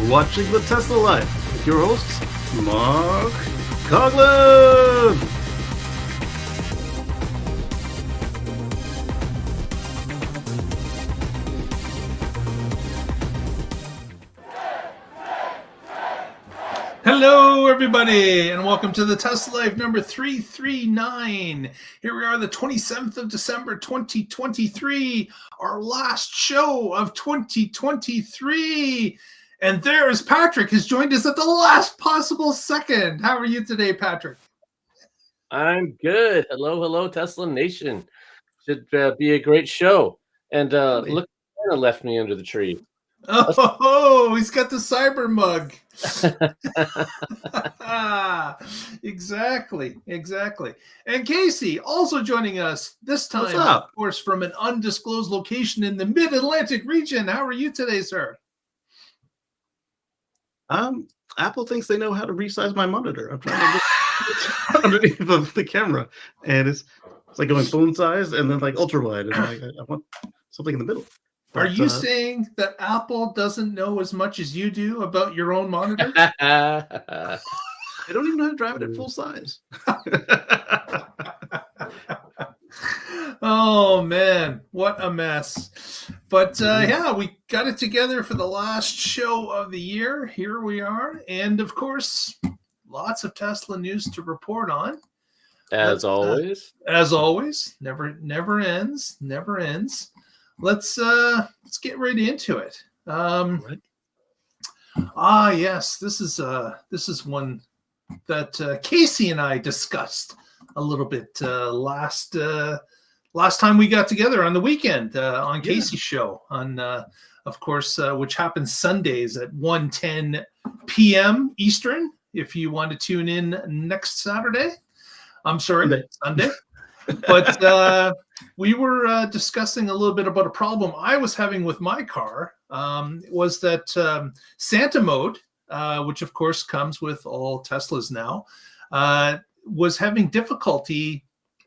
watching The Tesla Life with your hosts, Mark Coughlin. Hello, everybody, and welcome to the Tesla Life number 339. Here we are, the 27th of December, 2023, our last show of 2023. And there's Patrick, has joined us at the last possible second. How are you today, Patrick? I'm good. Hello, Tesla Nation. Should be a great show. And look, Piero left me under the tree. Oh, he's got the cyber mug. Exactly. And Casey also joining us this time, of course, from an undisclosed location in the mid-Atlantic region. How are you today, sir? Apple thinks they know how to resize my monitor. I'm trying to look underneath the camera, and it's like going phone size and then like ultra wide, and I want something in the middle. Are you saying that Apple doesn't know as much as you do about your own monitor? I don't even know how to drive it at full size. Oh, man, what a mess. But yeah, we got it together for the last show of the year. Here we are. And of course, lots of Tesla news to report on. As always. Never ends. Let's get right into it. Yes, this is one that Casey and I discussed a little bit last time we got together on the weekend on Casey's show on of course which happens Sundays at 1:10 p.m. Eastern. If you want to tune in next Saturday, I'm sorry, Sunday. But we were discussing a little bit about a problem I was having with my car. Was that Santa mode, which of course comes with all Teslas now, was having difficulty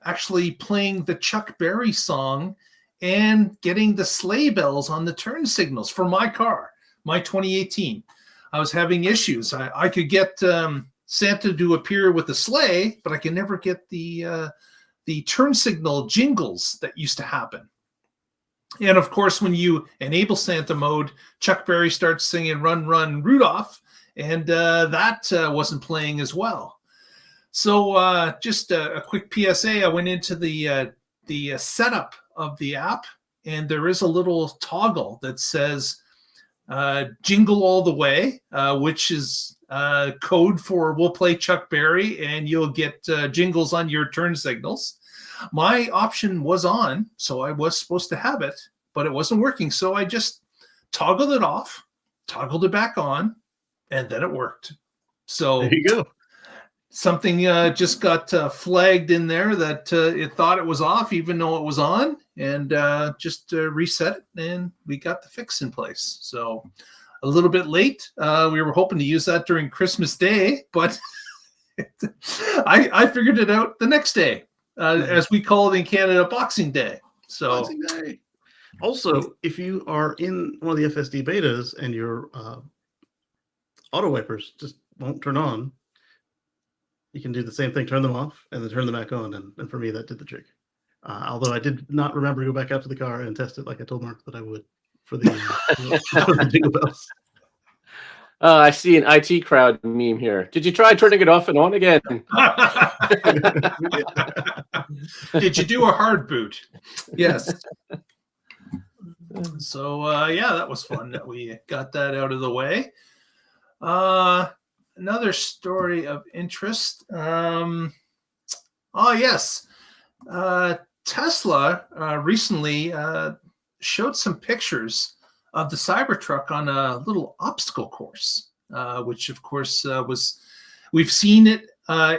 actually playing the Chuck Berry song and getting the sleigh bells on the turn signals for my car, my 2018. I was having issues. I could get Santa to appear with the sleigh, but I can never get the turn signal jingles that used to happen. And of course, when you enable Santa mode, Chuck Berry starts singing Run, Run, Rudolph, and that wasn't playing as well. So just a quick PSA, I went into the setup of the app, and there is a little toggle that says Jingle All The Way, which is code for we'll play Chuck Berry and you'll get jingles on your turn signals. My option was on, so I was supposed to have it, but it wasn't working. So I just toggled it off, toggled it back on, and then it worked. So there you go. Something just got flagged in there that it thought it was off, even though it was on, and just reset it, and we got the fix in place. So a little bit late. We were hoping to use that during Christmas Day, but I figured it out the next day. As we call it in Canada, Boxing Day. So, Boxing Day. Also, if you are in one of the FSD betas and your auto wipers just won't turn on, you can do the same thing, turn them off, and then turn them back on. And for me, that did the trick. Although I did not remember to go back out to the car and test it like I told Mark that I would for the, for the jingle bells. I see an IT crowd meme here. Did you try turning it off and on again? Did you do a hard boot? Yes. So, yeah, that was fun that we got that out of the way. Another story of interest. Yes. Tesla recently showed some pictures of the Cybertruck on a little obstacle course, which of course we've seen it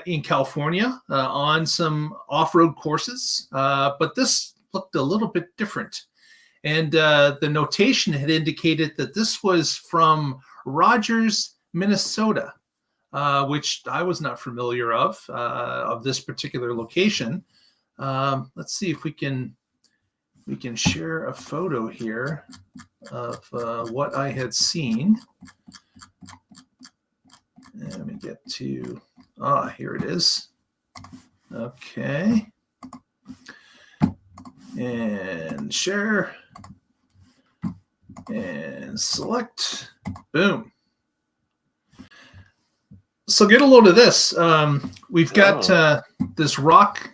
in California on some off-road courses, but this looked a little bit different. And the notation had indicated that this was from Rogers, Minnesota, which I was not familiar of this particular location. Let's see if we can share a photo here of what I had seen. Let me get to, here it is. Okay. And share. And select. Boom. So get a load of this. We've got this rock,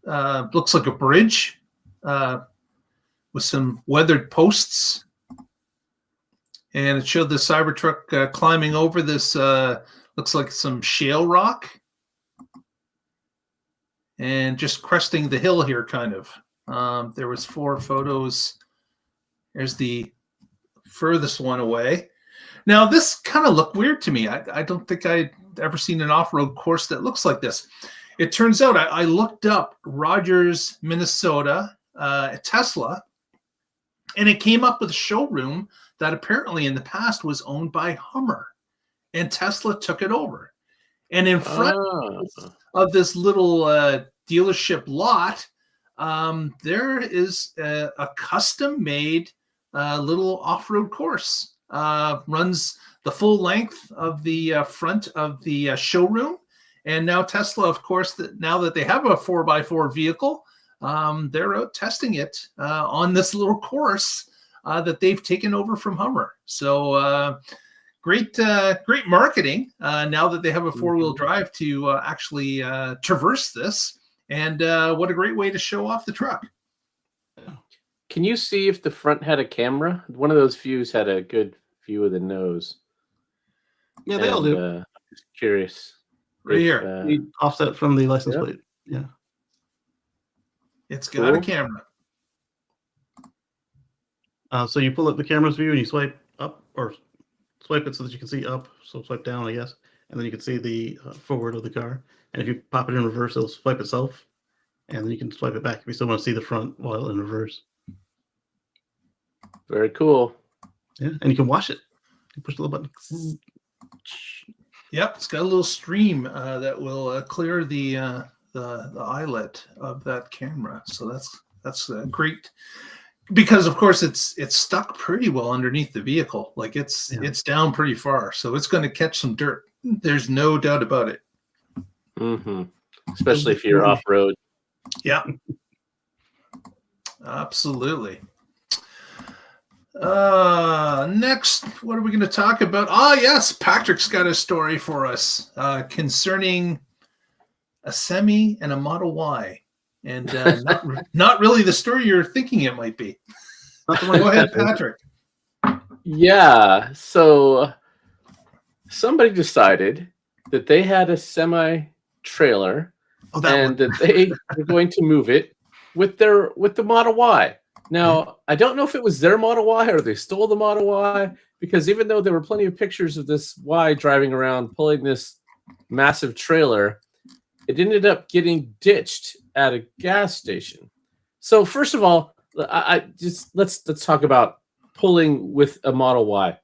looks like a bridge with some weathered posts. And it showed the Cybertruck climbing over this, looks like some shale rock. And just cresting the hill here, kind of. There was 4 photos. There's the furthest one away. Now, this kind of looked weird to me. I don't think I'd ever seen an off-road course that looks like this. It turns out I looked up Rogers, Minnesota, Tesla, and it came up with a showroom that apparently in the past was owned by Hummer, and Tesla took it over. And in front of this little dealership lot, there is a custom-made little off-road course. Runs the full length of the front of the showroom. And now Tesla, of course, now that they have a 4x4 vehicle, they're out testing it on this little course that they've taken over from Hummer. So great marketing now that they have a 4-wheel drive to actually traverse this. And what a great way to show off the truck. Can you see if the front had a camera? One of those views had a good view of the nose. Yeah, they all do. I'm just curious. Right here. Offset from the license plate. Yeah. It's got a camera. So you pull up the camera's view and you swipe up, or swipe it so that you can see up. So swipe down, I guess. And then you can see the forward of the car. And if you pop it in reverse, it'll swipe itself. And then you can swipe it back if you still want to see the front while in reverse. Very cool. Yeah, and you can wash it. You push the little button. Yep, it's got a little stream that will clear the eyelet of that camera. So that's great, because of course it's stuck pretty well underneath the vehicle. Like it's down pretty far, so it's going to catch some dirt. There's no doubt about it. Mm-hmm. Especially if you're off road. Yeah, absolutely. Next, what are we going to talk about? Yes, Patrick's got a story for us concerning a Semi and a Model Y, and not really the story you're thinking it might be. Go ahead, Patrick. Yeah, so somebody decided that they had a semi-trailer and that they were going to move it with the Model Y. Now, I don't know if it was their Model Y or they stole the Model Y, because even though there were plenty of pictures of this Y driving around pulling this massive trailer, it ended up getting ditched at a gas station. So first of all, I just let's talk about pulling with a Model Y.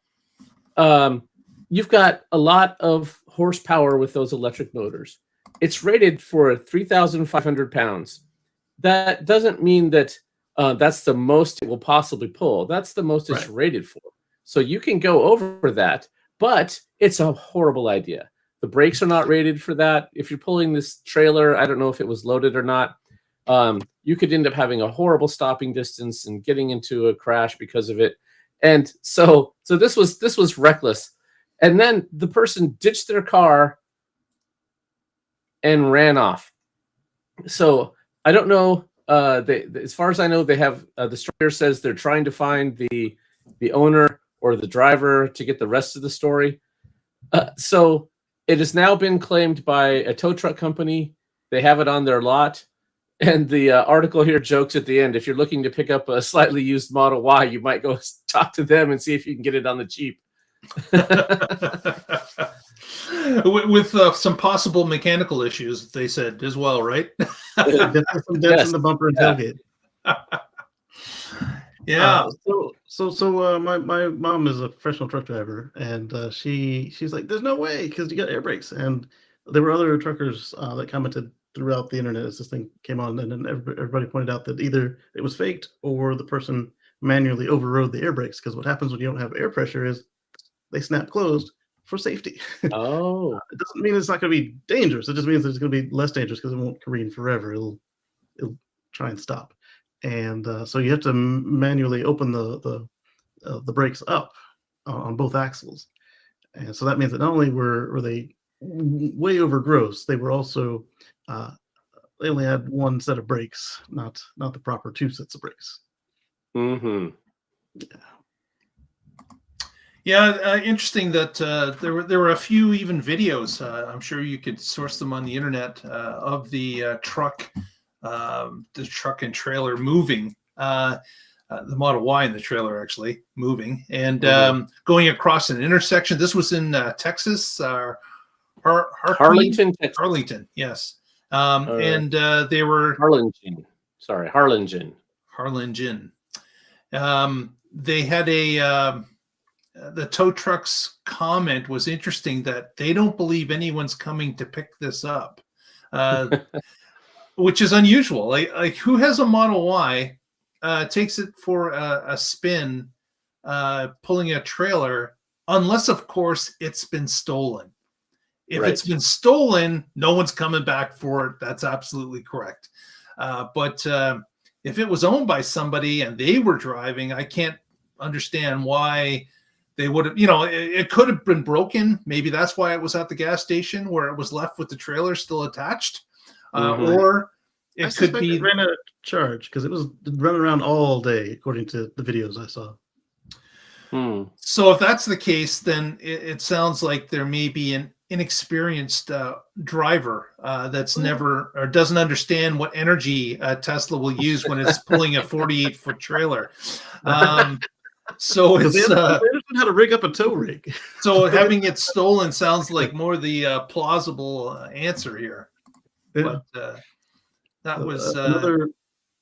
You've got a lot of horsepower with those electric motors. It's rated for 3,500 pounds. That doesn't mean that that's the most it will possibly pull. That's the most it's rated for. So you can go over that, but it's a horrible idea. The brakes are not rated for that. If you're pulling this trailer, I don't know if it was loaded or not. You could end up having a horrible stopping distance and getting into a crash because of it. And so this was reckless. And then the person ditched their car and ran off. So I don't know. As far as I know, they have the story says they're trying to find the owner or the driver to get the rest of the story. So it has now been claimed by a tow truck company. They have it on their lot. And the article here jokes at the end, if you're looking to pick up a slightly used Model Y, you might go talk to them and see if you can get it on the cheap. With some possible mechanical issues, they said as well, right? Some dents in the bumper and tailgate. Yeah. So my mom is a professional truck driver, and she's like, "There's no way," because you got air brakes, and there were other truckers that commented throughout the internet as this thing came on, and then everybody pointed out that either it was faked or the person manually overrode the air brakes, because what happens when you don't have air pressure is they snap closed, for safety. Oh, It doesn't mean it's not going to be dangerous. It just means it's going to be less dangerous because it won't careen forever. It'll try and stop. And so you have to manually open the brakes up on both axles. And so that means that not only were they way over gross, they were also they only had one set of brakes, not the proper two sets of brakes. mm-hmm. Yeah, interesting that there were a few even videos. I'm sure you could source them on the internet of the truck and trailer moving. The Model Y and the trailer actually moving and going across an intersection. This was in Texas, Harlingen, Texas. Harlingen, yes. And they were Harlingen. Sorry, Harlingen. Harlingen. They had the tow truck's comment was interesting that they don't believe anyone's coming to pick this up, which is unusual. Like who has a Model Y? Takes it for a spin, pulling a trailer, unless, of course, it's been stolen. If it's been stolen, no one's coming back for it. That's absolutely correct. But if it was owned by somebody and they were driving, I can't understand why they would have, it could have been broken. Maybe that's why it was at the gas station where it was left with the trailer still attached. Or it could be it ran out of charge because it was running around all day, according to the videos I saw. So if that's the case, then it sounds like there may be an inexperienced driver that's never or doesn't understand what energy Tesla will use when it's pulling a 48-foot trailer. So it's they understand how to rig up a tow rig. So having it stolen sounds like more the plausible answer here. Yeah. But that was another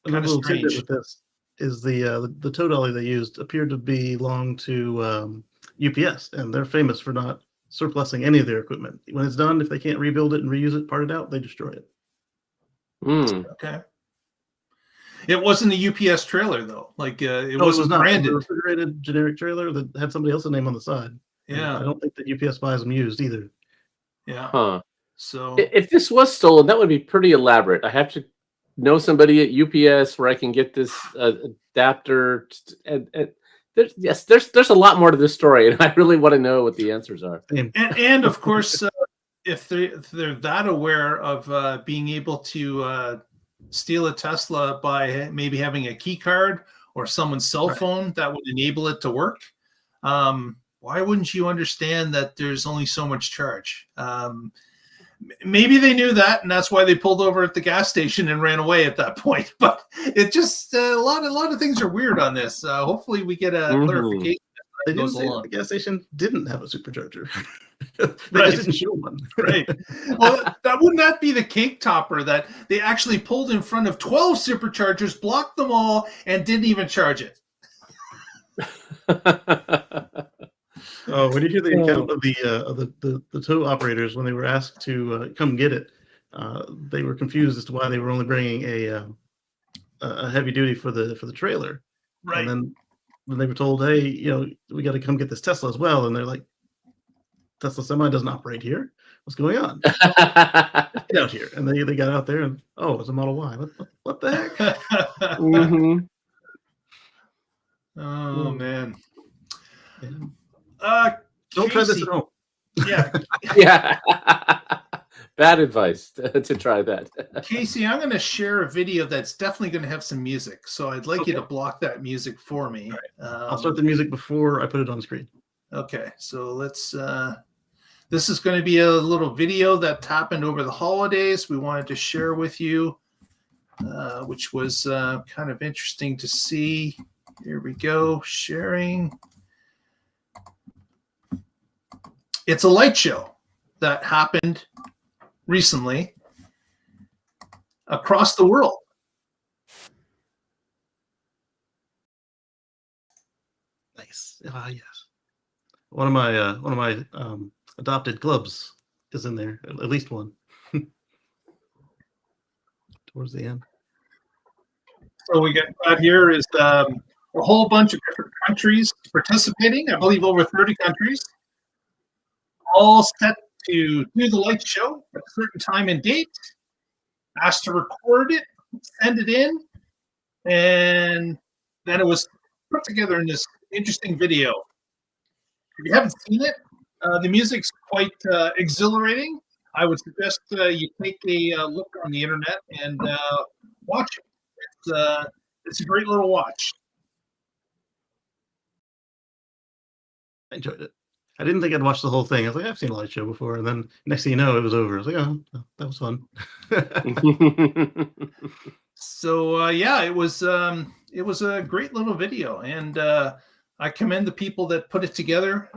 kind of little tidbit strange. with this is the tow dolly they used appeared to belong to UPS, and they're famous for not surplusing any of their equipment. When it's done, if they can't rebuild it and reuse it, part it out, they destroy it. Okay. It wasn't a UPS trailer though. Like it was wasn't not branded. a refrigerated generic trailer that had somebody else's name on the side. Yeah. I don't think that UPS buys them used either. Yeah. Huh. So if this was stolen, that would be pretty elaborate. I have to know somebody at UPS where I can get this adapter. There's a lot more to this story, and I really want to know what the answers are. And of course, if they're that aware of being able to steal a Tesla by maybe having a key card or someone's cell phone that would enable it to work, why wouldn't you understand that there's only so much charge? Maybe they knew that, and that's why they pulled over at the gas station and ran away at that point. But it just a lot of things are weird on this. Hopefully, we get a clarification. They didn't say that the gas station didn't have a supercharger. They Right. just didn't show one. Right. Well, that would not be the cake topper that they actually pulled in front of 12 superchargers, blocked them all, and didn't even charge it. Oh, when you hear the account of the tow operators when they were asked to come get it, they were confused as to why they were only bringing a heavy duty for the trailer. Right. And then when they were told, hey, we got to come get this Tesla as well, and they're like, Tesla Semi doesn't operate here. What's going on? Get out here. And they got out there and it's a Model Y. What the heck? Oh man. Don't try this at home. Yeah. Yeah. Bad advice to try that. Casey, I'm going to share a video that's definitely going to have some music. So I'd like you to block that music for me. Right. I'll start the music before I put it on screen. Okay. So let's, this is going to be a little video that happened over the holidays. We wanted to share with you, which was kind of interesting to see. Here we go. Sharing. It's a light show that happened recently across the world. Nice. Yes. One of my adopted clubs is in there. At least one. Towards the end. So we got here is a whole bunch of different countries participating. I believe over 30 countries. all set to do the light show at a certain time and date. Asked to record it, send it in, and then it was put together in this interesting video. If you haven't seen it, the music's quite exhilarating. I would suggest you take a look on the internet and watch it. It's a great little watch. I enjoyed it. I didn't think I'd watch the whole thing. I was like, I've seen a light show before, and then next thing you know, it was over. I was like, oh, that was fun. So yeah, it was a great little video, and I commend the people that put it together.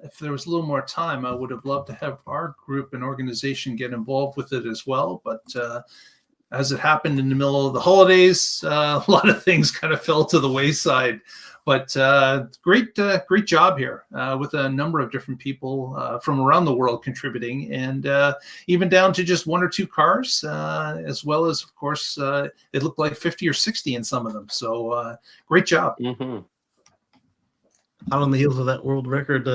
If there was a little more time, I would have loved to have our group and organization get involved with it as well. But as it happened in the middle of the holidays, a lot of things kind of fell to the wayside. But great job here with a number of different people from around the world contributing, and even down to just one or two cars, as well as, of course, it looked like 50 or 60 in some of them. So great job. Mm-hmm. Out on the heels of that world record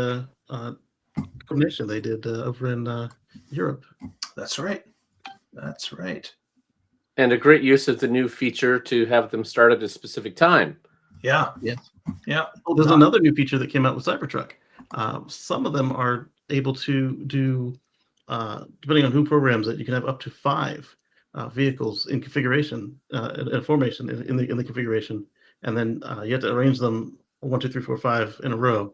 commission they did over in Europe. That's right. That's right. And a great use of the new feature to have them start at a specific time. Yeah. Yes. Yeah. Oh, there's another new feature that came out with CyberTruck. Some of them are able to do, depending on who programs it, you can have up to 5 vehicles in configuration, in formation in the configuration, and then you have to arrange them 1, 2, 3, 4, 5 in a row,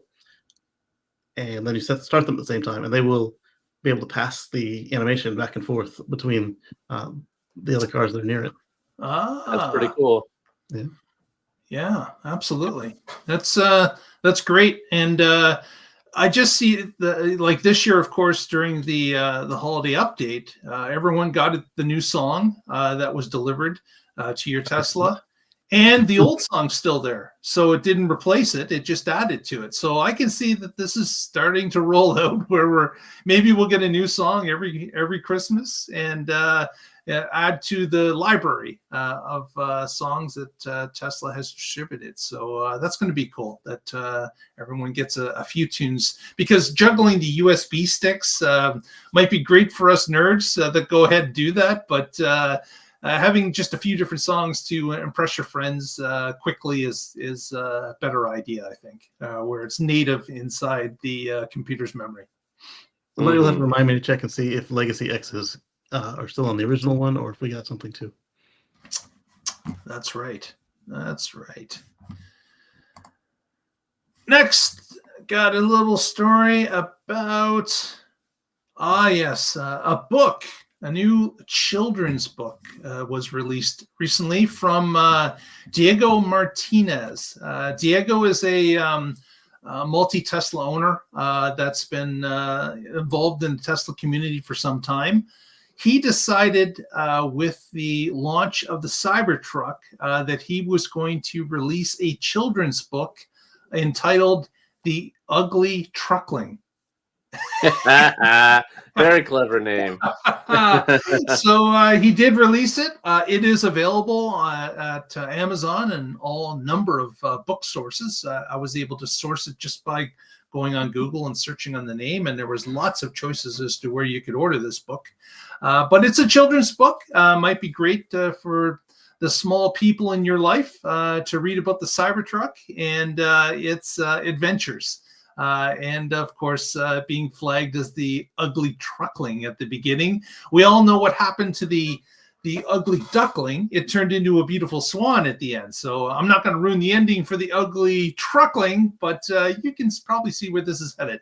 and then you start them at the same time, and they will be able to pass the animation back and forth between the other cars that are near it. That's pretty cool. Yeah. Yeah, absolutely. That's great. And I just see like this year, of course, during the holiday update, everyone got the new song that was delivered to your Tesla, and the old song's still there. So it didn't replace it; it just added to it. So I can see that this is starting to roll out, where maybe we'll get a new song every Christmas, and add to the library of songs that Tesla has distributed. So that's going to be cool that everyone gets a few tunes, because juggling the USB sticks might be great for us nerds that go ahead and do that. But having just a few different songs to impress your friends quickly is a better idea, I think, where it's native inside the computer's memory. Somebody will have to remind me to check and see if Legacy X's are still on the original one, or if we got something too. That's right. That's right. Next, got a little story about, a book. A new children's book was released recently from Diego Martinez. Diego is a multi-Tesla owner that's been involved in the Tesla community for some time. He decided with the launch of the Cybertruck that he was going to release a children's book entitled The Ugly Truckling. Very clever name. So he did release it. It is available at Amazon and all number of book sources. I was able to source it just by going on Google and searching on the name, and there was lots of choices as to where you could order this book. But it's a children's book. Might be great for the small people in your life to read about the Cybertruck and its adventures. And of course, being flagged as the ugly truckling at the beginning. We all know what happened to the ugly duckling. It turned into a beautiful swan at the end. So I'm not going to ruin the ending for the ugly truckling, but you can probably see where this is headed.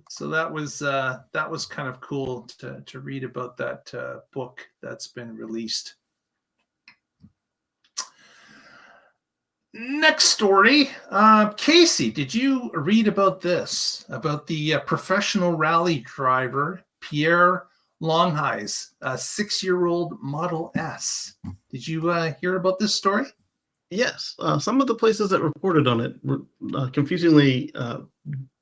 So that was kind of cool to read about that book that's been released. Next story, Casey, did you read about this? About the professional rally driver Piero Longhi's 6-year-old Model S. Did you hear about this story? Yes, some of the places that reported on it were confusingly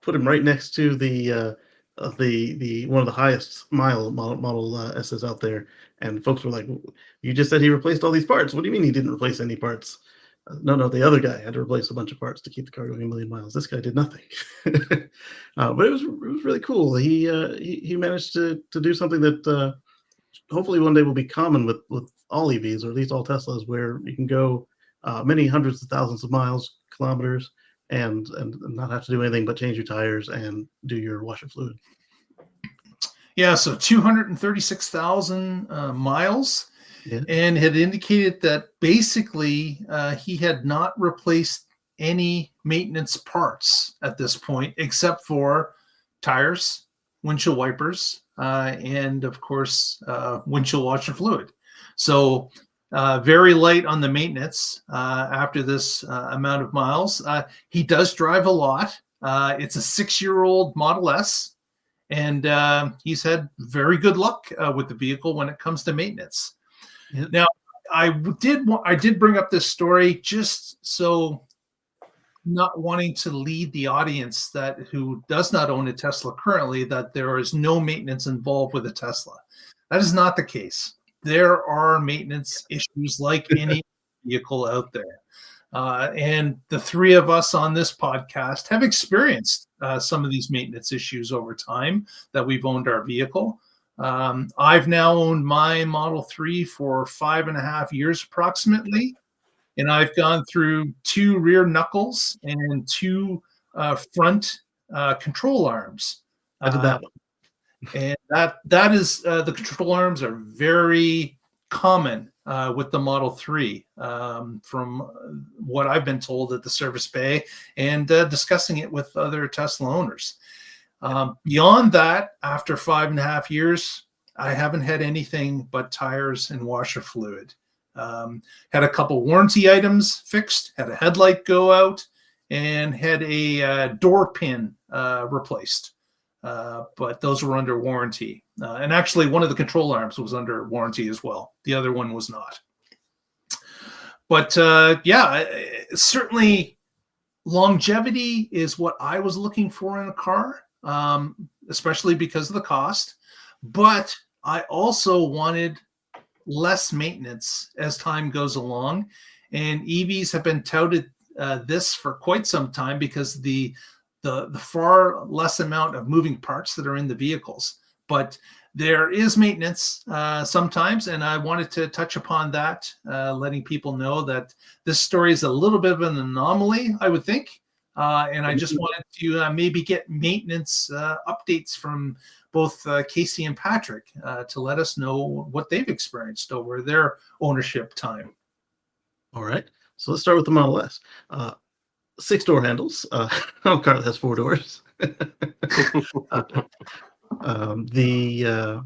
put him right next to the one of the highest model S's out there, and folks were like, "You just said he replaced all these parts. What do you mean he didn't replace any parts?" No, the other guy had to replace a bunch of parts to keep the car going 1 million miles. This guy did nothing. But it was really cool. He managed to do something that hopefully one day will be common with all EVs, or at least all Teslas, where you can go many hundreds of thousands of miles, kilometers, and not have to do anything but change your tires and do your washer fluid. Yeah, so 236,000 miles. Yeah. And had indicated that basically he had not replaced any maintenance parts at this point, except for tires, windshield wipers, and of course, windshield washer fluid. So very light on the maintenance after this amount of miles. He does drive a lot. It's a 6-year-old Model S, and he's had very good luck with the vehicle when it comes to maintenance. Yeah. Now, I did bring up this story just so, not wanting to lead the audience who does not own a Tesla currently, that there is no maintenance involved with a Tesla. That is not the case. There are maintenance issues like any vehicle out there. And the three of us on this podcast have experienced some of these maintenance issues over time that we've owned our vehicle. I've now owned my Model 3 for 5.5 years approximately, and I've gone through 2 rear knuckles and 2 front control arms. I did that one. And that is the control arms are very common with the Model 3, from what I've been told at the service bay and discussing it with other Tesla owners. Beyond that, after 5.5 years, I haven't had anything but tires and washer fluid. Had a couple warranty items fixed, had a headlight go out, and had a door pin replaced. But those were under warranty. And actually, one of the control arms was under warranty as well. The other one was not. But yeah, certainly longevity is what I was looking for in a car. Especially because of the cost, but I also wanted less maintenance as time goes along, and EVs have been touted this for quite some time because the far less amount of moving parts that are in the vehicles. But there is maintenance sometimes, and I wanted to touch upon that, letting people know that this story is a little bit of an anomaly, I would think. And I just wanted to maybe get maintenance updates from both Casey and Patrick to let us know what they've experienced over their ownership time. All right. So let's start with the Model S. 6-door handles. A car that has 4 doors. The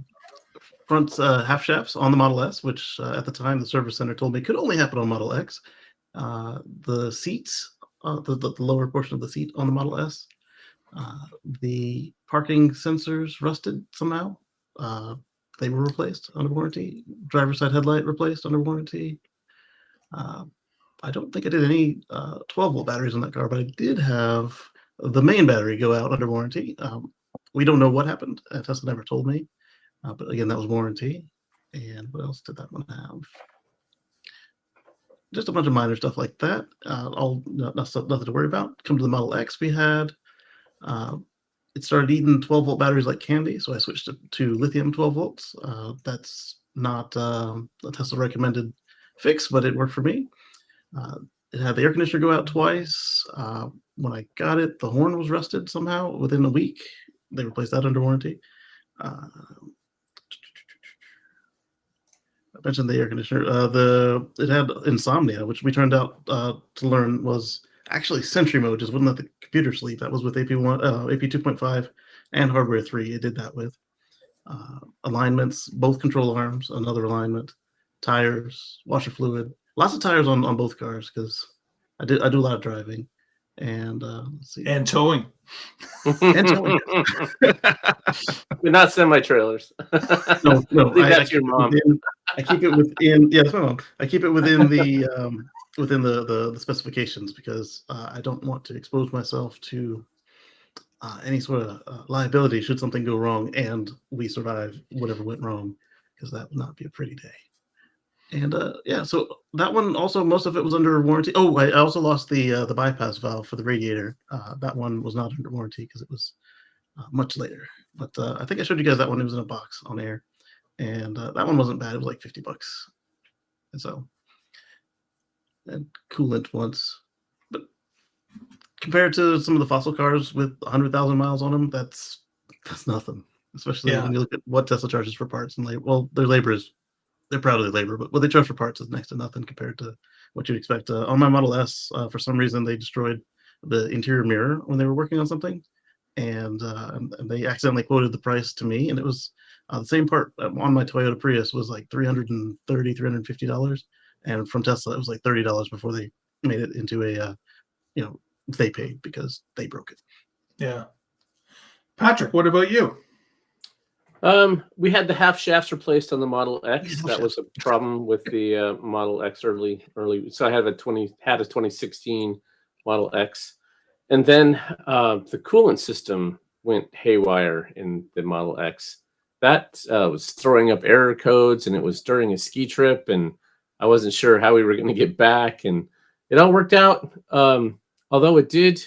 front half shafts on the Model S, which at the time the service center told me could only happen on Model X. The seats. The lower portion of the seat on the Model S. The parking sensors rusted somehow. They were replaced under warranty. Driver's side headlight replaced under warranty. I don't think I did any 12-volt batteries on that car, but I did have the main battery go out under warranty. We don't know what happened. Tesla never told me. But again, that was warranty. And what else did that one have? Just a bunch of minor stuff like that. All nothing to worry about. Come to the Model X, we had it started eating 12-volt batteries like candy, so I switched it to lithium 12 volts. That's not a Tesla recommended fix, but it worked for me. It had the air conditioner go out twice. When I got it, the horn was rusted somehow within a week. They replaced that under warranty. I mentioned the air conditioner. It had insomnia, which we turned out to learn was actually Sentry mode, just wouldn't let the computer sleep. That was with AP 2.5 and hardware 3. It did that with alignments, both control arms, another alignment, tires, washer fluid, lots of tires on both cars because I do a lot of driving, and let's see, And towing. and towing. But not semi-trailers. No, That's your mom. I keep it within. Yeah, that's my mom. I keep it within the within the specifications because I don't want to expose myself to any sort of liability should something go wrong and we survive whatever went wrong, because that would not be a pretty day. And yeah, so that one also, most of it was under warranty. Oh, I also lost the bypass valve for the radiator. That one was not under warranty because it was much later. But I think I showed you guys that one. It was in a box on air, and that one wasn't bad. It was like $50, and so and coolant once. But compared to some of the fossil cars with 100,000 miles on them, that's nothing. Especially when you look at what Tesla charges for parts and labor. Well, their labor is. They're proud of their labor, but what they charge for parts is next to nothing compared to what you'd expect. On my Model S, for some reason, they destroyed the interior mirror when they were working on something, and they accidentally quoted the price to me, and it was the same part on my Toyota Prius was like $350, and from Tesla it was like $30 before they made it into a they paid because they broke it. Yeah. Patrick, what about you? We had the half shafts replaced on the Model X. That was a problem with the Model X early. So I had a 2016 Model X, and then the coolant system went haywire in the Model X. That was throwing up error codes, and it was during a ski trip, and I wasn't sure how we were going to get back, and it all worked out. Although it did,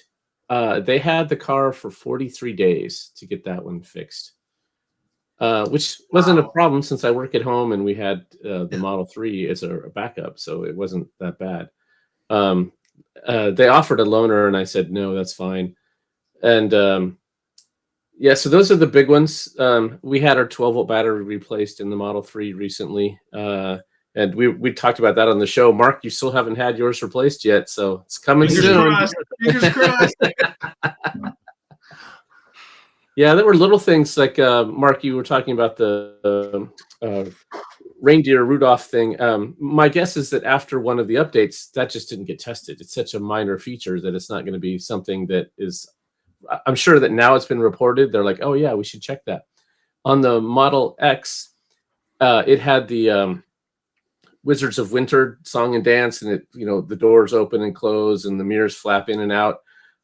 they had the car for 43 days to get that one fixed. Which wasn't a problem since I work at home and we had the Model 3 as a backup, so it wasn't that bad. They offered a loaner, and I said no, that's fine. And yeah, so those are the big ones. We had our 12-volt battery replaced in the Model 3 recently, and we talked about that on the show. Mark, you still haven't had yours replaced yet, so it's coming soon. Fingers crossed. Yeah, there were little things like, Mark, you were talking about the reindeer Rudolph thing. My guess is that after one of the updates, that just didn't get tested. It's such a minor feature that it's not going to be something that is, I'm sure that now it's been reported. They're like, oh yeah, we should check that. On the Model X, it had the Wizards of Winter song and dance, and it, the doors open and close and the mirrors flap in and out.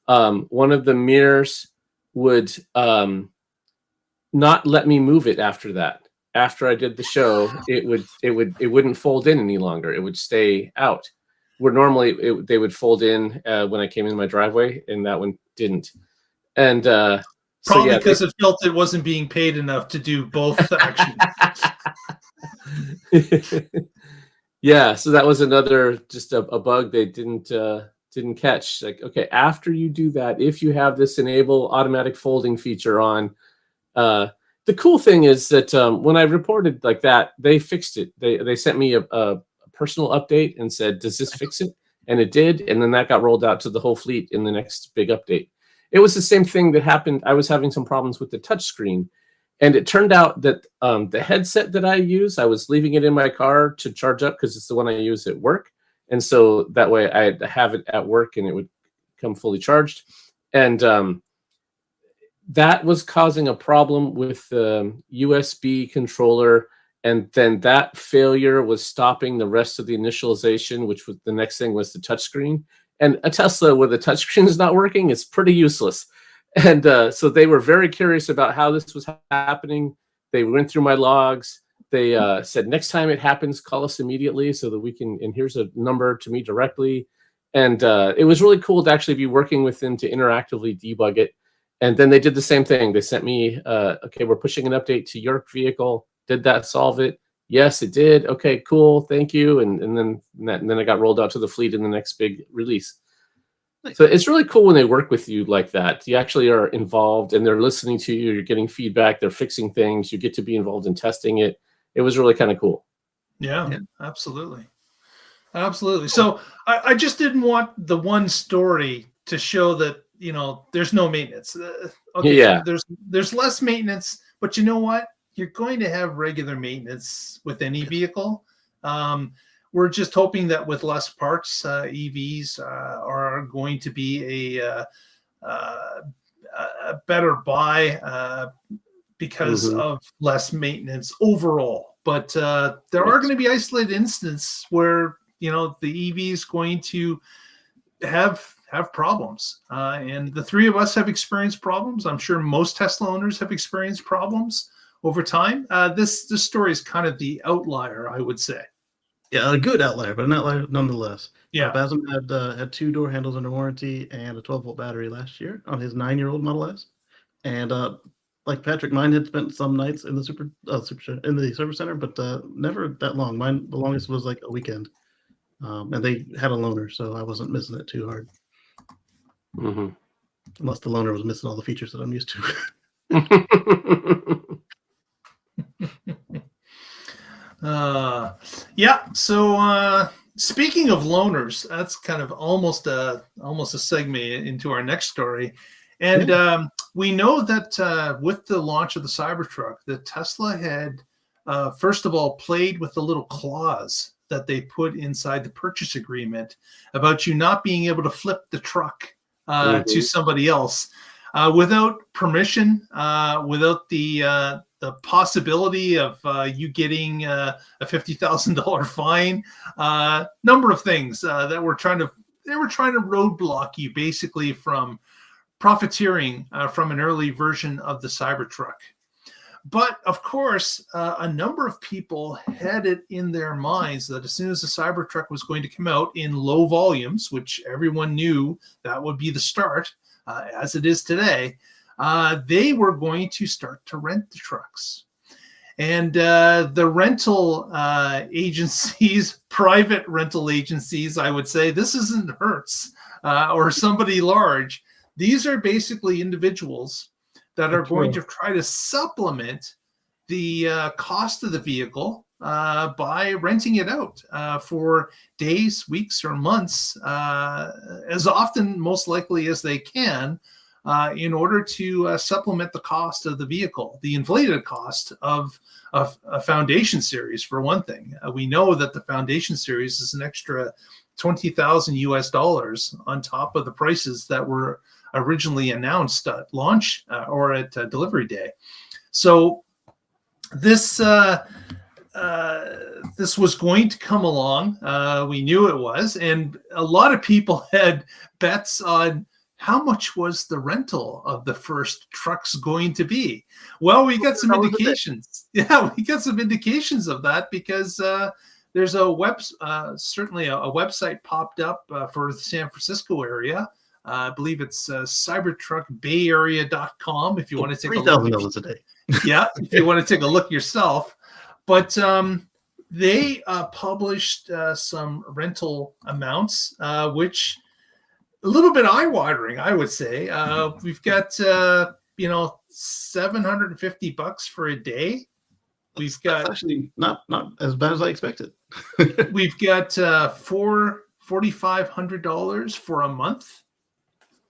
One of the mirrors would not let me move it after that. After I did the show, it wouldn't fold in any longer. It would stay out. Where normally they would fold in when I came in my driveway, and that one didn't. And probably because it felt it wasn't being paid enough to do both actions. Yeah, so that was another just a bug they didn't catch. Like, okay, after you do that, if you have this enable automatic folding feature on, the cool thing is that when I reported like that, they fixed it. They sent me a personal update and said, does this fix it? And it did. And then that got rolled out to the whole fleet in the next big update. It was the same thing that happened. I was having some problems with the touchscreen. And it turned out that the headset that I use, I was leaving it in my car to charge up because it's the one I use at work. And so that way I'd have it at work and it would come fully charged. And that was causing a problem with the USB controller. And then that failure was stopping the rest of the initialization, which was the next thing was the touchscreen. And a Tesla where the touchscreen is not working is pretty useless. And so they were very curious about how this was happening. They went through my logs. They said, next time it happens, call us immediately so that we can, and here's a number to me directly. And it was really cool to actually be working with them to interactively debug it. And then they did the same thing. They sent me, okay, we're pushing an update to your vehicle. Did that solve it? Yes, it did. Okay, cool. Thank you. And then it got rolled out to the fleet in the next big release. So it's really cool when they work with you like that. You actually are involved and they're listening to you. You're getting feedback. They're fixing things. You get to be involved in testing it. It was really kind of cool. Yeah, absolutely. Absolutely. So I just didn't want the one story to show that, there's no maintenance. Okay, yeah. There's less maintenance, but you know what? You're going to have regular maintenance with any vehicle. We're just hoping that with less parts, EVs are going to be a better buy because of less maintenance overall. But there are going to be isolated instances where the EV is going to have problems, and the three of us have experienced problems. I'm sure most Tesla owners have experienced problems over time. This story is kind of the outlier, I would say. Yeah, a good outlier, but an outlier nonetheless. Yeah. Basm had 2 door handles under warranty and a 12-volt battery last year on his 9-year-old Model S. And like Patrick, mine had spent some nights in the in the service center, but never that long. Mine, the longest was like a weekend. And they had a loaner, so I wasn't missing it too hard. Mm-hmm. Unless the loaner was missing all the features that I'm used to. Yeah. So speaking of loaners, that's kind of almost a segue into our next story. And we know that with the launch of the Cybertruck, that Tesla had first of all played with the little clause that they put inside the purchase agreement about you not being able to flip the truck to somebody else without permission, without the possibility of you getting a $50,000 fine, number of things that they were trying to roadblock you basically from profiteering from an early version of the Cybertruck. But of course, a number of people had it in their minds that as soon as the Cybertruck was going to come out in low volumes, which everyone knew that would be the start, as it is today, they were going to start to rent the trucks. And the rental agencies, private rental agencies, I would say, this isn't Hertz or somebody large. These are basically individuals that are going to try to supplement the cost of the vehicle by renting it out for days, weeks, or months, as often, most likely, as they can, in order to supplement the cost of the vehicle, the inflated cost of a Foundation Series, for one thing. We know that the Foundation Series is an extra $20,000 on top of the prices that were originally announced at launch or at delivery day. So this was going to come along. We knew it was, and a lot of people had bets on how much was the rental of the first trucks going to be. Well, we got some indications. Yeah, we got some indications of that because there's certainly a website popped up for the San Francisco area. I believe it's cybertruckbayarea.com if you want to take $3,000 a day. Yeah, if you want to take a look yourself. But they published some rental amounts, which a little bit eye-watering, I would say. We've got $750 for a day. We've got that's actually not as bad as I expected. We've got $4,500 for a month.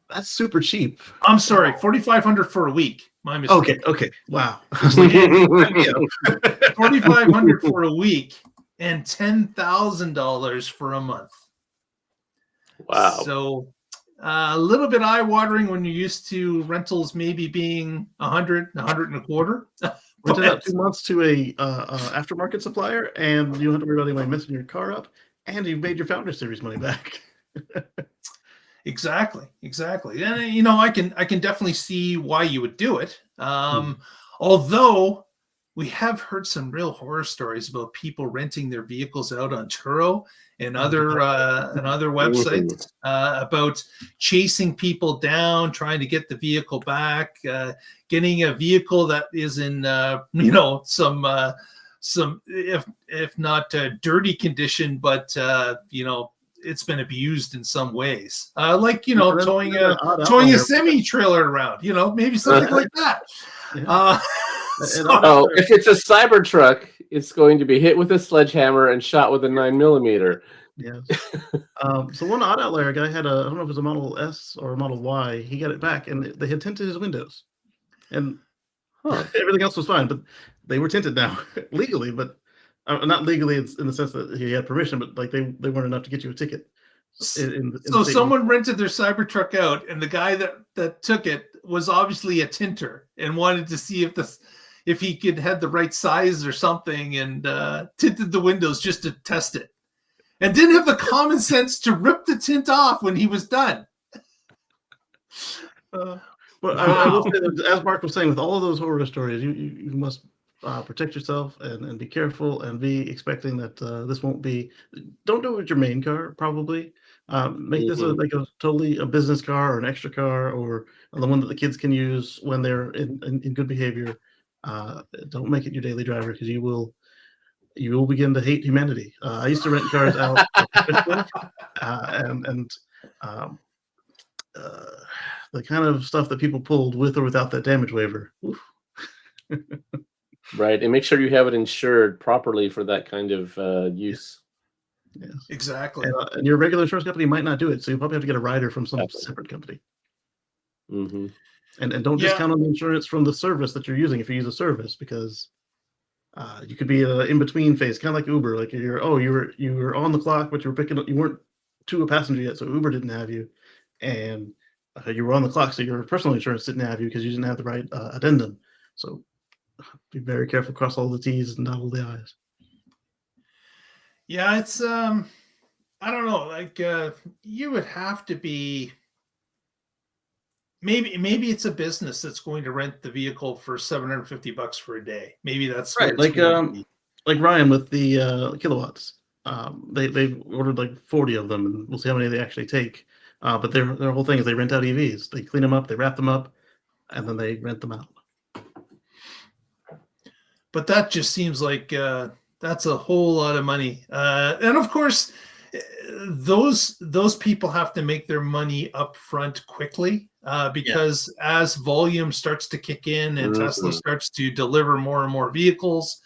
That's super cheap. I'm sorry, $4,500 for a week. My mistake. Okay. Wow. $4,500 for a week and $10,000 for a month. Wow. So a little bit eye-watering when you're used to rentals maybe being $100, $125. Rented out 2 months to a aftermarket supplier, and you don't have to worry about anybody messing your car up, and you've made your Founder Series money back. Exactly. And I can definitely see why you would do it. Although we have heard some real horror stories about people renting their vehicles out on Turo and other websites about chasing people down, trying to get the vehicle back, getting a vehicle that is in some if not dirty condition, but it's been abused in some ways, like towing a semi-trailer around, maybe something like that. So if it's a Cybertruck, it's going to be hit with a sledgehammer and shot with a 9mm. Yes. So one odd outlier guy had I don't know if it was a Model S or a Model Y. He got it back, and they had tinted his windows, and everything else was fine, but they were tinted now legally, but. Not legally in the sense that he had permission, but like they weren't enough to get you a ticket. So someone rented their Cybertruck out, and the guy that took it was obviously a tinter and wanted to see if he could had the right size or something, and tinted the windows just to test it, and didn't have the common sense to rip the tint off when he was done. But I will say that, as Mark was saying, with all of those horror stories, you must protect yourself and be careful and be expecting that this won't be. Don't do it with your main car. Probably make this like a totally a business car or an extra car or the one that the kids can use when they're in good behavior. Don't make it your daily driver because you will begin to hate humanity. I used to rent cars out professionally, and um, the kind of stuff that people pulled with or without that damage waiver. Oof. Right, and make sure you have it insured properly for that kind of use. Yes. Exactly. And your regular insurance company might not do it, so you probably have to get a rider from some separate company. Mm-hmm. And don't discount on the insurance from the service that you're using if you use a service, because you could be in between phase, kind of like Uber. Like you were on the clock, but you weren't to a passenger yet, so Uber didn't have you, and you were on the clock, so your personal insurance didn't have you because you didn't have the right addendum. So be very careful, cross all the T's and dot all the I's. Yeah, it's I don't know, like you would have to be maybe it's a business that's going to rent the vehicle for $750 for a day. Maybe that's right, like Ryan with the kilowatts. They've ordered like 40 of them, and we'll see how many they actually take. But their whole thing is they rent out EVs. They clean them up, they wrap them up, and then they rent them out. But that just seems like that's a whole lot of money. And of course, those people have to make their money up front quickly because as volume starts to kick in and Tesla starts to deliver more and more vehicles,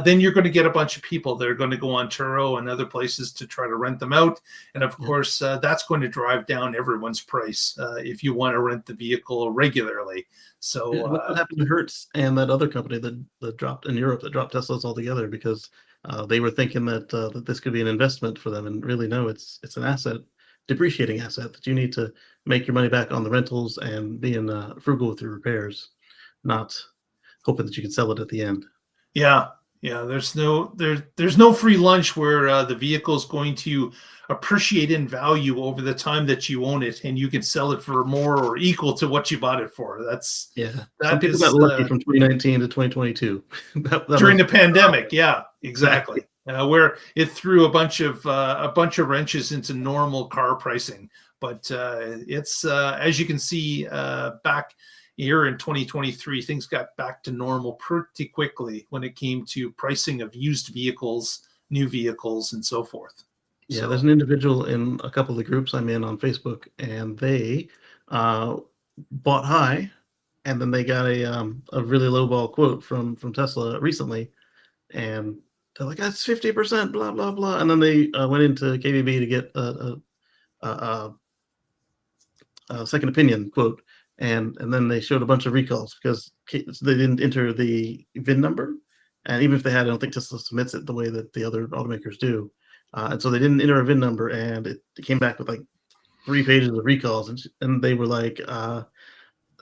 then you're going to get a bunch of people that are going to go on Turo and other places to try to rent them out. And of course, that's going to drive down everyone's price if you want to rent the vehicle regularly. So what happened to Hertz and that other company that dropped in Europe, that dropped Teslas altogether because they were thinking that this could be an investment for them, and really no, it's an asset, depreciating asset that you need to make your money back on the rentals and being frugal with your repairs, not hoping that you can sell it at the end. Yeah. There's no free lunch where the vehicle is going to appreciate in value over the time that you own it, and you can sell it for more or equal to what you bought it for. Some people got lucky from 2019 to 2022 during the pandemic. Yeah, exactly. Where it threw a bunch of wrenches into normal car pricing. But it's as you can see back here in 2023, things got back to normal pretty quickly when it came to pricing of used vehicles, new vehicles, and so forth. Yeah, there's an individual in a couple of the groups I'm in on Facebook, and they bought high, and then they got a really lowball quote from Tesla recently, and they're like, "That's 50%, blah blah blah," and then they went into KBB to get a second opinion quote. And then they showed a bunch of recalls because they didn't enter the VIN number. And even if they had, I don't think Tesla submits it the way that the other automakers do. And so they didn't enter a VIN number, and it came back with like 3 pages of recalls. And they were like,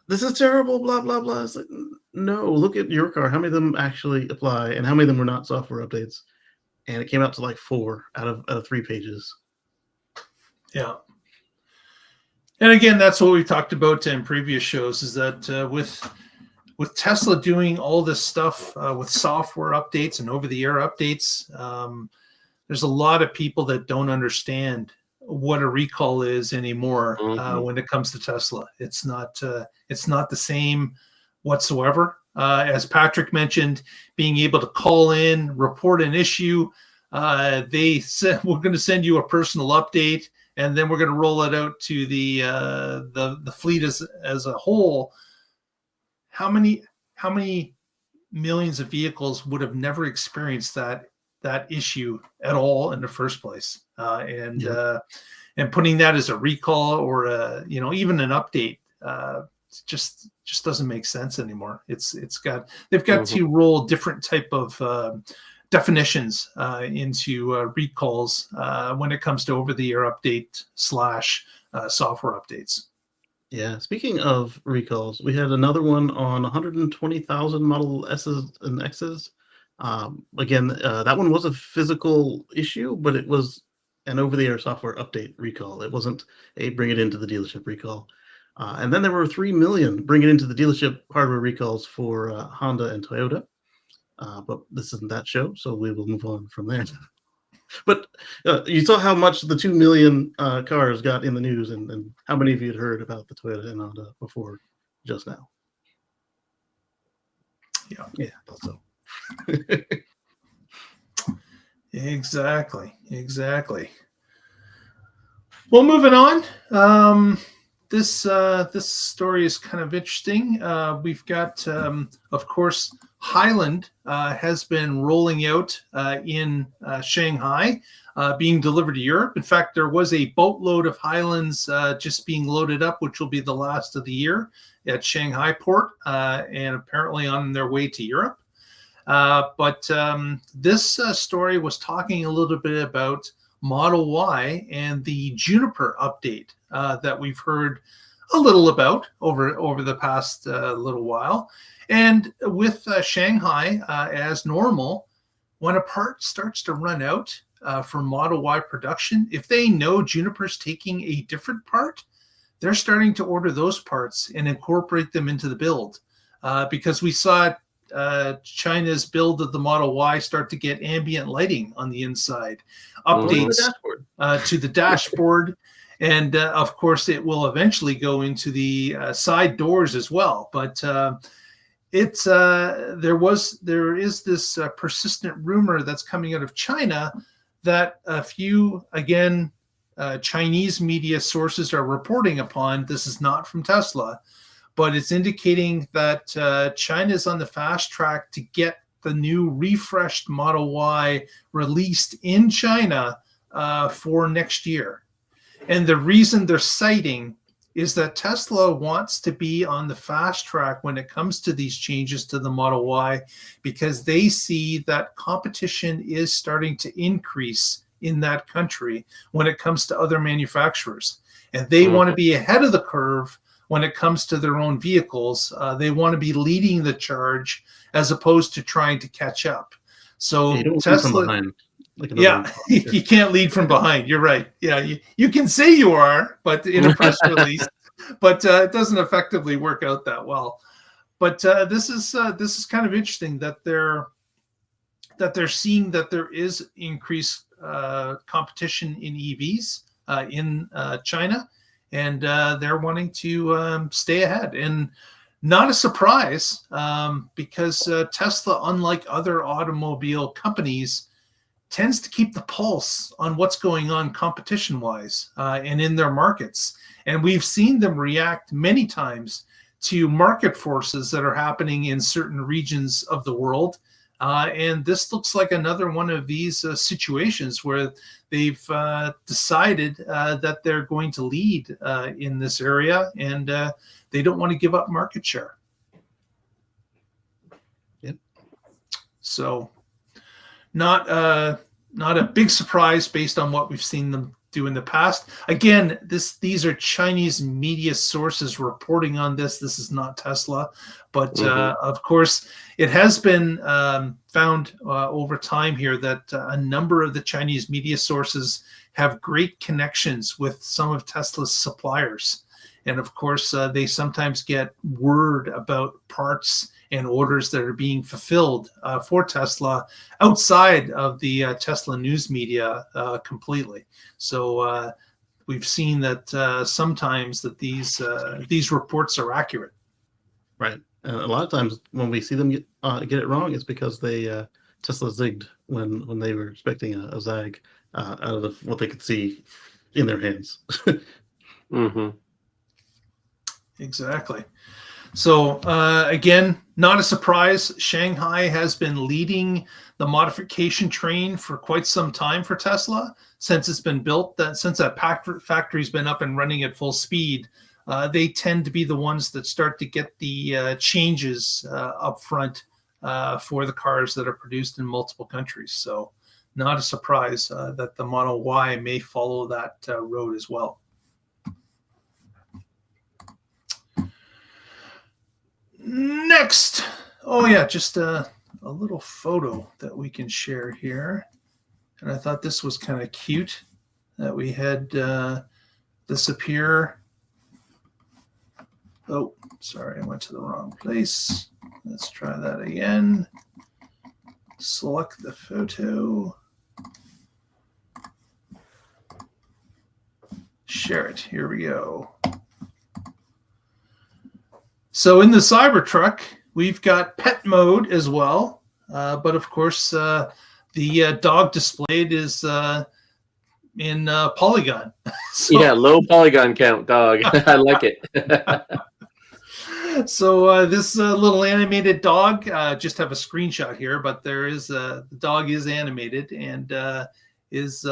this is terrible, blah, blah, blah. It's like, no, look at your car. How many of them actually apply, and how many of them were not software updates? And it came out to like 4 out of 3 pages. Yeah. And again, that's what we talked about in previous shows, is that with Tesla doing all this stuff with software updates and over-the-air updates, there's a lot of people that don't understand what a recall is anymore when it comes to Tesla. It's not the same whatsoever. As Patrick mentioned, being able to call in, report an issue, they said, we're going to send you a personal update, and then we're going to roll it out to the fleet as a whole. How many millions of vehicles would have never experienced that issue at all in the first place? And putting that as a recall or even an update just doesn't make sense anymore. They've got to roll different type of definitions into recalls when it comes to over-the-air update / software updates. Yeah, speaking of recalls, we had another one on 120,000 Model S's and X's. Again, that one was a physical issue, but it was an over-the-air software update recall. It wasn't a bring it into the dealership recall. And then there were 3 million bring it into the dealership hardware recalls for Honda and Toyota. but this isn't that show, so we will move on from there. But you saw how much the 2 million cars got in the news, and how many of you had heard about the Toyota and Honda before just now? Yeah, so. Exactly. Well, moving on. This story is kind of interesting. We've got, of course, Highland has been rolling out in Shanghai, being delivered to Europe. In fact, there was a boatload of Highlands just being loaded up, which will be the last of the year at Shanghai port, and apparently on their way to Europe. But this story was talking a little bit about Model Y and the Juniper update that we've heard a little about over the past little while. And with Shanghai, as normal, when a part starts to run out for Model Y production, if they know Juniper's taking a different part, they're starting to order those parts and incorporate them into the build. Because we saw China's build of the Model Y start to get ambient lighting on the inside, updates to the dashboard, and of course it will eventually go into the side doors as well. But there is this persistent rumor that's coming out of China that a few Chinese media sources are reporting upon. This is not from Tesla, but it's indicating that China is on the fast track to get the new refreshed Model Y released in China for next year. And the reason they're citing is that Tesla wants to be on the fast track when it comes to these changes to the Model Y, because they see that competition is starting to increase in that country when it comes to other manufacturers. And they want to be ahead of the curve when it comes to their own vehicles. They want to be leading the charge as opposed to trying to catch up. So Tesla, you can't lead from behind. You're right. Yeah, you can say you are, but in a press release, but it doesn't effectively work out that well. But this is kind of interesting that they're seeing that there is increased competition in EVs in China. And they're wanting to stay ahead. And not a surprise, because Tesla, unlike other automobile companies, tends to keep the pulse on what's going on competition-wise and in their markets. And we've seen them react many times to market forces that are happening in certain regions of the world. And this looks like another one of these situations where they've decided that they're going to lead in this area, and they don't want to give up market share. Yep. So not a big surprise based on what we've seen them do in the past. Again, these are Chinese media sources reporting on this. This is not Tesla, but of course, it has been found over time here that a number of the Chinese media sources have great connections with some of Tesla's suppliers. And of course, they sometimes get word about parts and orders that are being fulfilled for Tesla outside of the Tesla news media completely. So we've seen that sometimes that these reports are accurate. Right. A lot of times when we see them get it wrong, it's because they Tesla zigged when they were expecting a zag out of what they could see in their hands. Exactly. So again, not a surprise. Shanghai has been leading the modification train for quite some time for Tesla since it's been built. Since that factory's been up and running at full speed, they tend to be the ones that start to get the changes up front for the cars that are produced in multiple countries. So not a surprise that the Model Y may follow that road as well. Next, just a little photo that we can share here. And I thought this was kind of cute that we had this appear. Oh, sorry, I went to the wrong place. Let's try that again. select the photo. Share it. Here we go. So in the Cybertruck, we've got pet mode as well. But of course, the dog displayed is in polygon. So, yeah, low polygon count dog. I like it. So this little animated dog, just have a screenshot here, but there is the dog is animated and is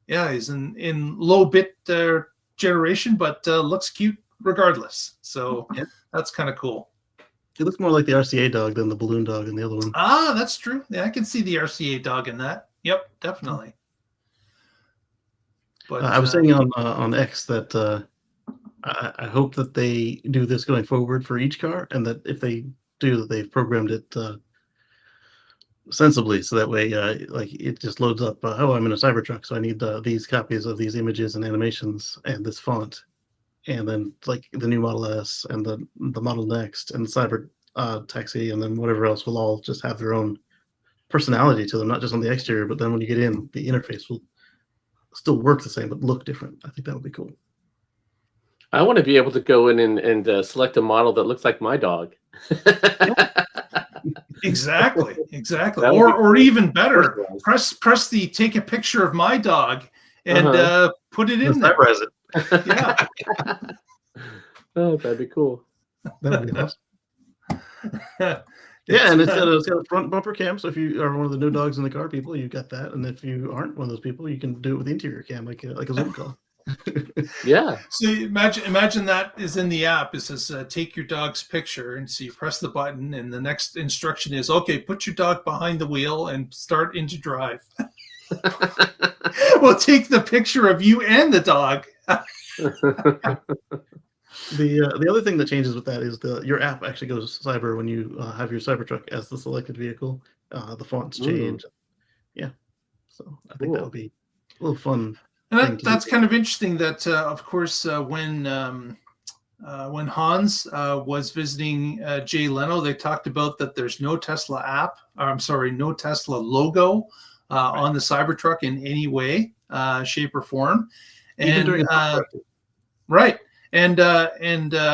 he's in low bit generation, but looks cute regardless. So that's kind of cool. It looks more like the RCA dog than the balloon dog in the other one. Ah, that's true. Yeah, I can see the RCA dog in that. Yep, definitely. But I was saying on X that I hope that they do this going forward for each car, and that if they do, that they've programmed it sensibly, so that way, like it just loads up. Oh, I'm in a Cybertruck, so I need these copies of these images and animations and this font, and then like the new Model S and the Model Next and the Cyber Taxi, and then whatever else will all just have their own personality to them, not just on the exterior, but then when you get in, the interface will still work the same but look different. I think that would be cool. I want to be able to go in and select a model that looks like my dog. Exactly. Or even better, press the take a picture of my dog and put it in there. Yeah. Oh, that'd be cool. That would be awesome. Yeah, and it's got a front bumper cam, so if you are one of the no dogs in the car people, you got that. And if you aren't one of those people, you can do it with the interior cam, like a Zoom call. Yeah. So imagine that is in the app. It says take your dog's picture, and so you press the button, and the next instruction is, okay, put your dog behind the wheel and start into drive. We'll take the picture of you and the dog. The other thing that changes with that is your app actually goes cyber when you have your Cybertruck as the selected vehicle. The fonts change. Yeah, so I think that would be a little fun. And that's kind of interesting. That of course when Hans was visiting Jay Leno, they talked about that there's no Tesla app. No Tesla logo on the Cybertruck in any way, shape, or form. And right. And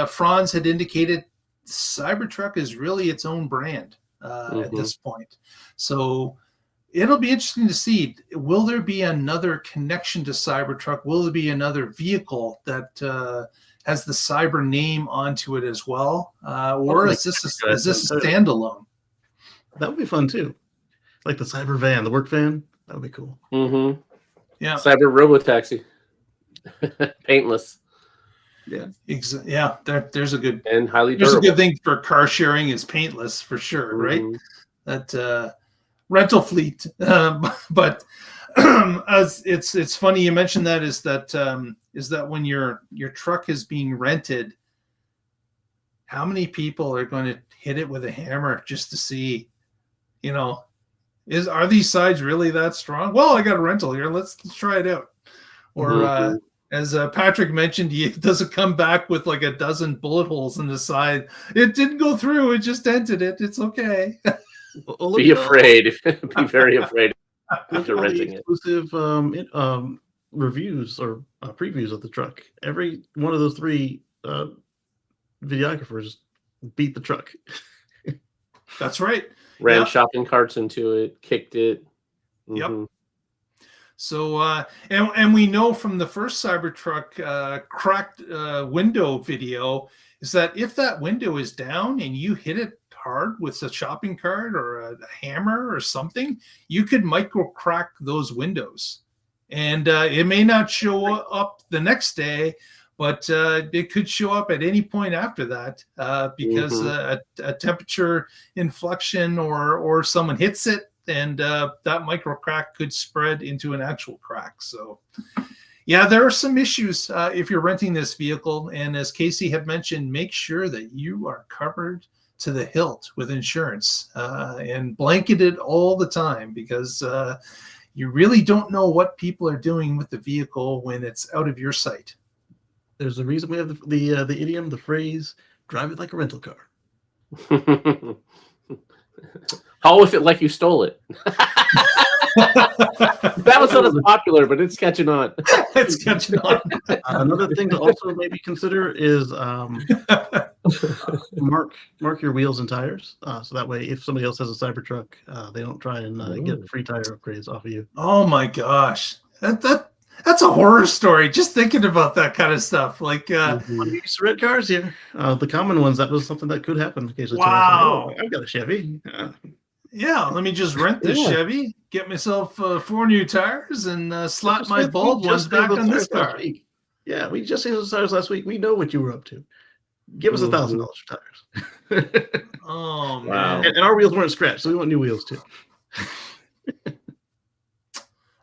Franz had indicated Cybertruck is really its own brand at this point. So it'll be interesting to see, will there be another connection to Cybertruck? Will there be another vehicle that has the Cyber name onto it as well? Or is this a standalone? That would be fun too. Like the Cyber van, the work van. That would be cool. Mm-hmm. Yeah. Cyber Robotaxi. Paintless. Yeah. Yeah. There's a good and highly durable. There's a good thing for car sharing is paintless for sure, right? That rental fleet. But as it's funny you mentioned that is that when your truck is being rented, how many people are going to hit it with a hammer just to see, are these sides really that strong? Well, I got a rental here. Let's try it out. Or as Patrick mentioned, does it come back with like a dozen bullet holes in the side? It didn't go through. It just dented it. It's okay. Be afraid. Be very afraid after renting it. Exclusive reviews or previews of the truck. Every one of those three videographers beat the truck. That's right. Ran shopping carts into it, kicked it. Yep. So, and we know from the first Cybertruck cracked window video is that if that window is down and you hit it hard with a shopping cart or a hammer or something, you could micro crack those windows. And it may not show up the next day, but it could show up at any point after that because a temperature inflection or someone hits it, and that micro crack could spread into an actual crack. So yeah, there are some issues if you're renting this vehicle. And as Casey had mentioned, make sure that you are covered to the hilt with insurance and blanketed all the time, because you really don't know what people are doing with the vehicle when it's out of your sight. There's a reason we have the idiom, the phrase, drive it like a rental car. Haul with it like you stole it. That was not as popular, but it's catching on. It's catching on. Another thing to also maybe consider is mark your wheels and tires, so that way if somebody else has a Cybertruck, they don't try and get free tire upgrades off of you. Oh my gosh, that's a horror story. Just thinking about that kind of stuff. Like, You used to rent cars here. The common ones, that was something that could happen occasionally. Wow. Like, oh, I've got a Chevy. yeah, let me just rent this Chevy, get myself 4 new tires, and slap my bald ones back on this car. Yeah, we just seen those tires last week. We know what you were up to. Give us $1,000 for tires. Oh man! Wow. And our wheels weren't scratched, so we want new wheels too.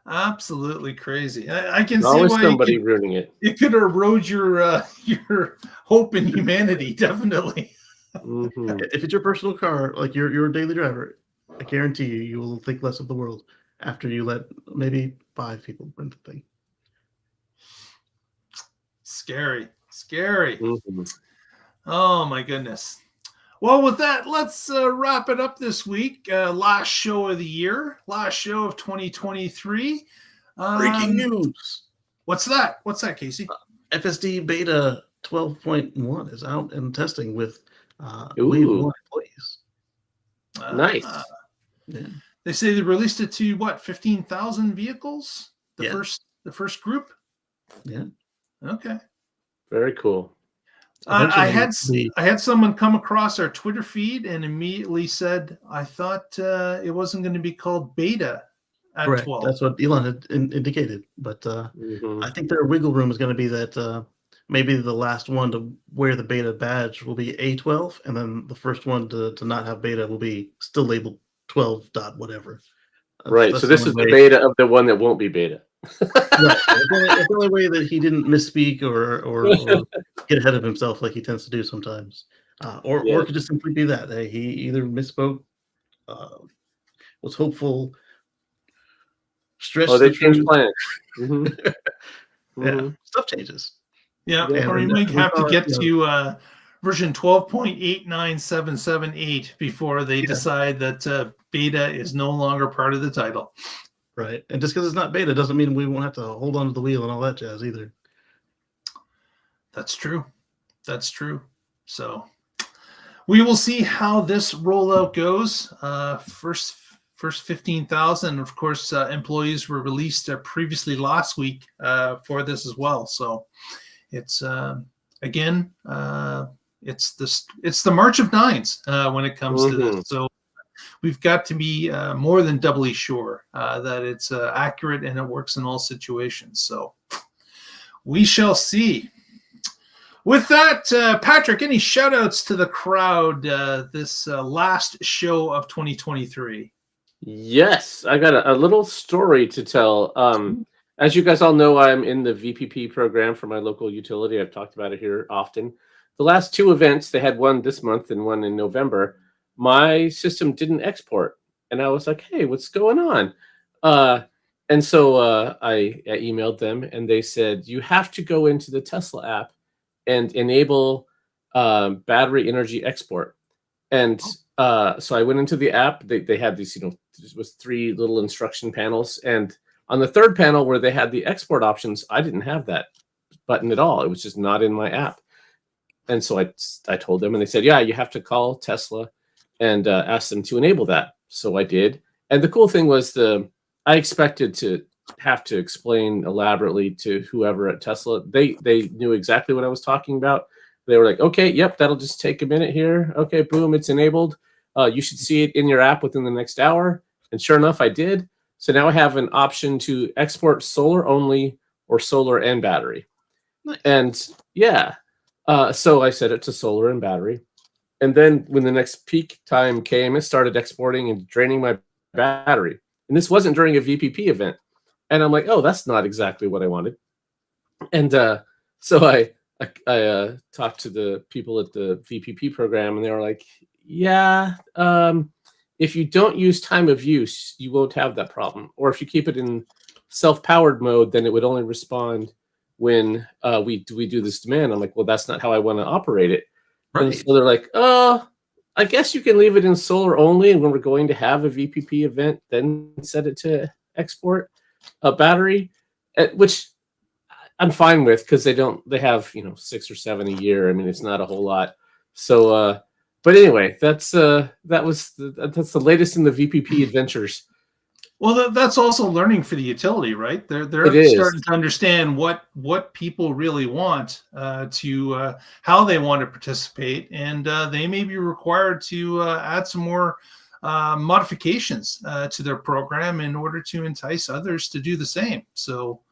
Absolutely crazy. I can see Always why somebody ruining it. it could erode your hope in humanity. Definitely. If it's your personal car, like your daily driver, I guarantee you will think less of the world after you let maybe 5 people rent the thing. Scary. Oh my goodness. Well, with that, let's wrap it up this week. Last show of the year, last show of 2023. Breaking news. What's that? What's that, Casey? FSD Beta 12.1 is out and testing with way more employees. Nice. Yeah. They say they released it to what, 15,000 vehicles? The first group? Yeah. Okay. Very cool. I had someone come across our Twitter feed and immediately said, I thought it wasn't going to be called beta at Correct. 12. That's what Elon had indicated. But I think their wiggle room is going to be that maybe the last one to wear the beta badge will be A12, and then the first one to not have beta will be still labeled 12 dot whatever. Right. So this is the beta of the one that won't be beta. Right. It's the only way that he didn't misspeak or get ahead of himself like he tends to do sometimes. Or it could just simply be that he either misspoke, was hopeful, stretched. They changed plans. Yeah, stuff changes. Yeah, or you might have to get to version 12.89778 before they decide that beta is no longer part of the title. Right. And just because it's not beta doesn't mean we won't have to hold on to the wheel and all that jazz either. That's true. So we will see how this rollout goes. First 15,000, of course, employees were released previously last week for this as well. So it's again, it's the March of Nines when it comes to this. So we've got to be more than doubly sure that it's accurate and it works in all situations. So we shall see. With that, Patrick, any shout outs to the crowd this last show of 2023? Yes, I got a little story to tell. As you guys all know, I'm in the VPP program for my local utility. I've talked about it here often. The last 2 events, they had one this month and one in November. My system didn't export. And I was like, hey, what's going on? And so I emailed them and they said, you have to go into the Tesla app and enable battery energy export. And so I went into the app. They had these, there was 3 little instruction panels. And on the 3rd panel where they had the export options, I didn't have that button at all. It was just not in my app. And so I told them and they said, yeah, you have to call Tesla and ask them to enable that. So I did. And the cool thing was I expected to have to explain elaborately to whoever at Tesla. They knew exactly what I was talking about. They were like, okay, yep, that'll just take a minute here. Okay, boom, it's enabled. You should see it in your app within the next hour. And sure enough, I did. So now I have an option to export solar only or solar and battery. Nice. And yeah, so I set it to solar and battery. And then when the next peak time came, it started exporting and draining my battery. And this wasn't during a VPP event. And I'm like, oh, that's not exactly what I wanted. And so I talked to the people at the VPP program, and they were like, yeah, if you don't use time of use, you won't have that problem. Or if you keep it in self-powered mode, then it would only respond when we do this demand. I'm like, well, that's not how I want to operate it. Right. And so they're like, oh, I guess you can leave it in solar only, and when we're going to have a VPP event, then set it to export a battery, which I'm fine with because they have 6 or 7 a year. I mean, it's not a whole lot. So, but anyway, that's the latest in the VPP adventures. Well, that's also learning for the utility, right? They're starting to understand what people really want, to how they want to participate, and they may be required to add some more modifications to their program in order to entice others to do the same. So,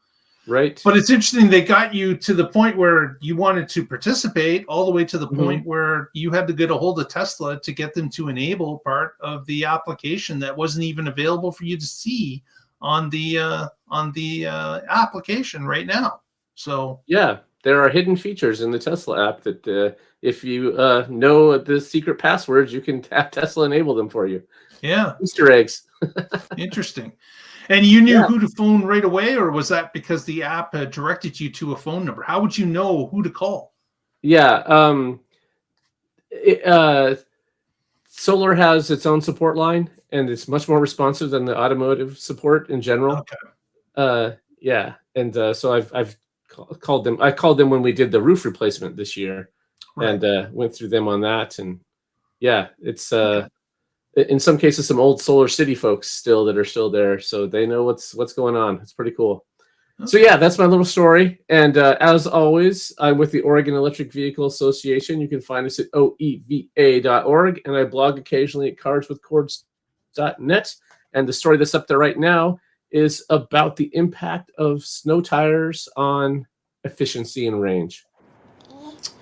right. But it's interesting they got you to the point where you wanted to participate, all the way to the point where you had to get a hold of Tesla to get them to enable part of the application that wasn't even available for you to see on the application right now. So yeah, there are hidden features in the Tesla app that if you know the secret passwords, you can have Tesla enable them for you. Yeah, Easter eggs. Interesting. And you knew who to phone right away, or was that because the app directed you to a phone number? How would you know who to call? Yeah. Solar has its own support line, and it's much more responsive than the automotive support in general. Okay. Yeah. And so I've called them. I called them when we did the roof replacement this year, and went through them on that. And yeah, it's in some cases some old Solar City folks that are still there, so they know what's going on. It's pretty cool. So yeah, that's my little story. And as always, I'm with the Oregon Electric Vehicle Association. You can find us at oeva.org, and I blog occasionally at cardswithcords.net. And the story that's up there right now is about the impact of snow tires on efficiency and range.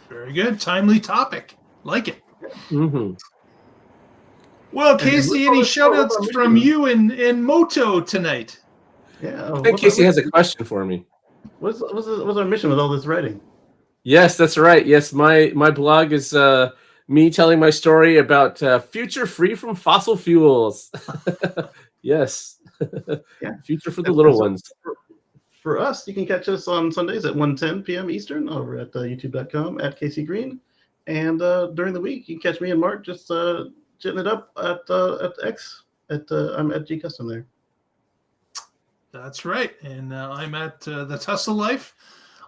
Very good. Timely topic. Like it. Mm-hmm. Well, Casey, any shout-outs from you in Moto tonight? Yeah. I think Casey has a question for me. What's our mission with all this writing? Yes, that's right. Yes, my blog is me telling my story about future free from fossil fuels. Yes. Yeah. Future for the little ones. For us, you can catch us on Sundays at 1:10 p.m. Eastern over at youtube.com at Casey Green. And during the week, you can catch me and Mark just chitting it up at X. I'm at G Custom there. That's right. And I'm at the Tesla Life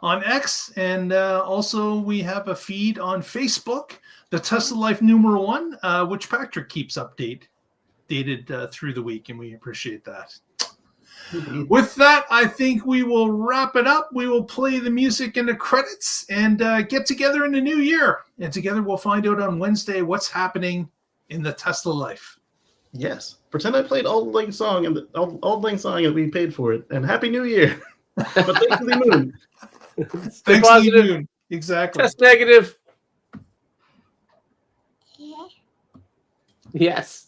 on X. And also we have a feed on Facebook, the Tesla Life #1, which Patrick keeps updated through the week. And we appreciate that. With that, I think we will wrap it up. We will play the music and the credits and get together in the new year. And together we'll find out on Wednesday what's happening in the Tesla Life. Yes. Pretend I played Auld Lang Song and Auld Lang Song and we paid for it. And Happy New Year. But thanks to the moon. Thanks to the moon. Exactly. Test negative. Yes.